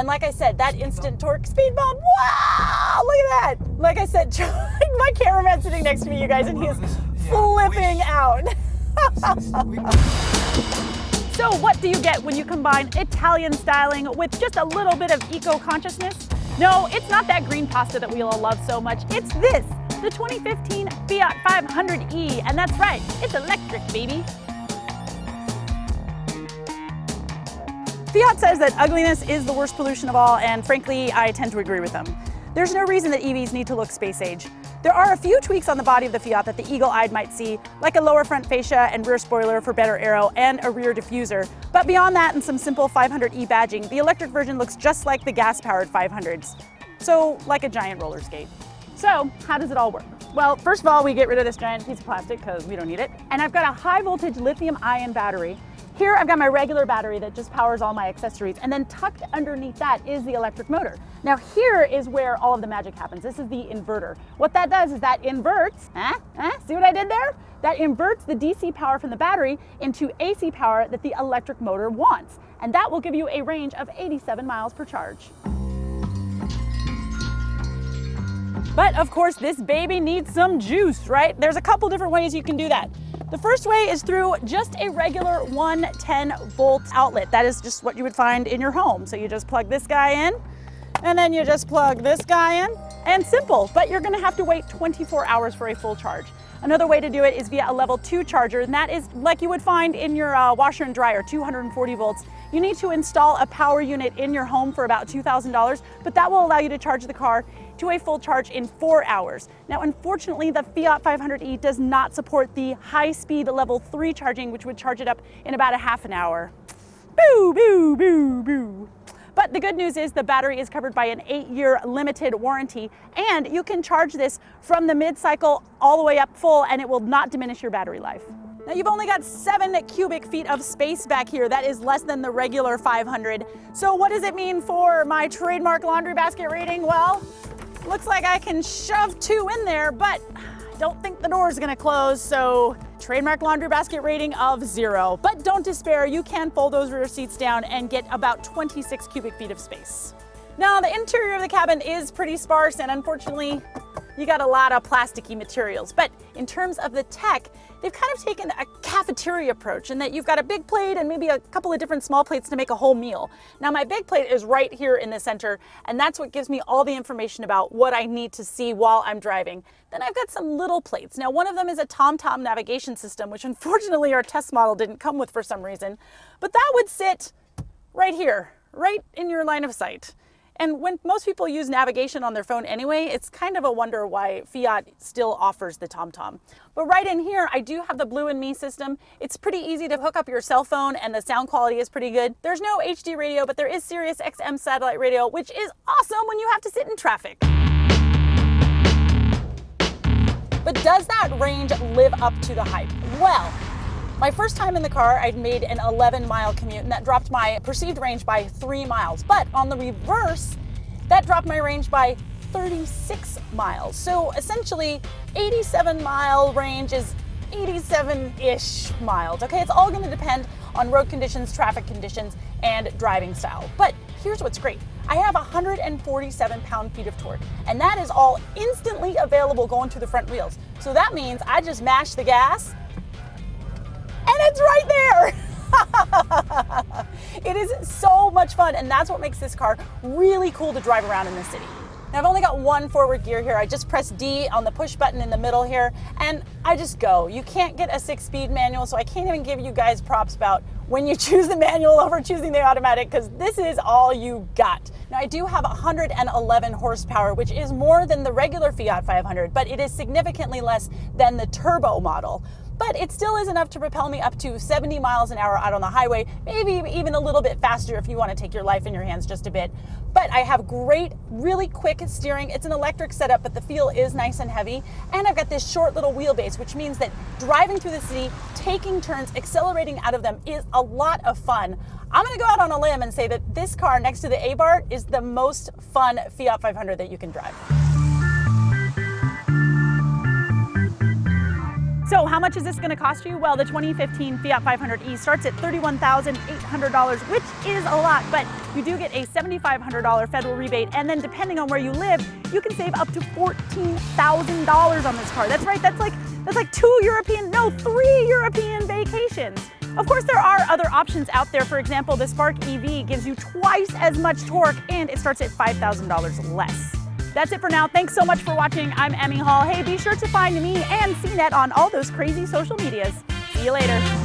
And like I said, that instant torque speed bump, wow, look at that. Like I said, my cameraman's sitting next to me, you guys, and he is flipping out. So what do you get when you combine Italian styling with just a little bit of eco-consciousness? No, it's not that green pasta that we all love so much. It's this, the 2015 Fiat 500e, and that's right, it's electric, baby. Fiat says that ugliness is the worst pollution of all, and frankly, I tend to agree with them. There's no reason that EVs need to look space age. There are a few tweaks on the body of the Fiat that the eagle-eyed might see, like a lower front fascia and rear spoiler for better aero and a rear diffuser. But beyond that and some simple 500e badging, the electric version looks just like the gas-powered 500s. So, like a giant roller skate. So, how does it all work? Well, first of all, we get rid of this giant piece of plastic because we don't need it. And I've got a high voltage lithium-ion battery. Here I've got my regular battery that just powers all my accessories, and then tucked underneath that is the electric motor. Now here is where all of the magic happens. This is the inverter. What that does is that inverts, see what I did there? That inverts the DC power from the battery into AC power that the electric motor wants. And that will give you a range of 87 miles per charge. But of course, this baby needs some juice, right? There's a couple different ways you can do that. The first way is through just a regular 110 volt outlet. That is just what you would find in your home. So you just plug this guy in, and then you just plug this guy in, and simple, but you're gonna have to wait 24 hours for a full charge. Another way to do it is via a level 2 charger, and that is like you would find in your washer and dryer, 240 volts. You need to install a power unit in your home for about $2,000, but that will allow you to charge the car to a full charge in 4 hours. Now, unfortunately, the Fiat 500e does not support the high-speed level 3 charging, which would charge it up in about a half an hour. Boo, boo, boo, boo. But the good news is the battery is covered by an 8-year limited warranty, and you can charge this from the mid-cycle all the way up full, and it will not diminish your battery life. Now you've only got 7 cubic feet of space back here. That is less than the regular 500. So what does it mean for my trademark laundry basket rating? Well, looks like I can shove 2 in there, but I don't think the door is gonna close, so trademark laundry basket rating of 0. But don't despair, you can fold those rear seats down and get about 26 cubic feet of space. Now the interior of the cabin is pretty sparse, and unfortunately, you got a lot of plasticky materials. But in terms of the tech, they've kind of taken a cafeteria approach in that you've got a big plate and maybe a couple of different small plates to make a whole meal. Now my big plate is right here in the center, and that's what gives me all the information about what I need to see while I'm driving. Then I've got some little plates. Now one of them is a Tomtom navigation system, which unfortunately our test model didn't come with for some reason, but that would sit right here, right in your line of sight. And when most people use navigation on their phone anyway, it's kind of a wonder why Fiat still offers the Tomtom. But right in here, I do have the Blue and Me system. It's pretty easy to hook up your cell phone, and the sound quality is pretty good. There's no HD radio, but there is Sirius XM satellite radio, which is awesome when you have to sit in traffic. But does that range live up to the hype? Well, my first time in the car, I'd made an 11-mile commute, and that dropped my perceived range by 3 miles. But on the reverse, that dropped my range by 36 miles. So essentially, 87-mile range is 87-ish miles. Okay, it's all gonna depend on road conditions, traffic conditions, and driving style. But here's what's great. I have 147 pound-feet of torque, and that is all instantly available going through the front wheels. So that means I just mash the gas, and it's right there. It is so much fun, and that's what makes this car really cool to drive around in the city. Now I've only got one forward gear here. I just press D on the push button in the middle here, and I just go. You can't get a 6-speed manual, so I can't even give you guys props about when you choose the manual over choosing the automatic, because this is all you got. Now I do have 111 horsepower, which is more than the regular Fiat 500, but it is significantly less than the turbo model. But it still is enough to propel me up to 70 miles an hour out on the highway, maybe even a little bit faster if you want to take your life in your hands just a bit. But I have great, really quick steering. It's an electric setup, but the feel is nice and heavy. And I've got this short little wheelbase, which means that driving through the city, taking turns, accelerating out of them is a lot of fun. I'm gonna go out on a limb and say that this car next to the Abarth is the most fun Fiat 500 that you can drive. So how much is this going to cost you? Well, the 2015 Fiat 500e starts at $31,800, which is a lot, but you do get a $7,500 federal rebate, and then depending on where you live, you can save up to $14,000 on this car. That's right, that's like 3 European vacations. Of course, there are other options out there. For example, the Spark EV gives you twice as much torque, and it starts at $5,000 less. That's it for now. Thanks so much for watching. I'm Emmy Hall. Hey, be sure to find me and CNET on all those crazy social medias. See you later.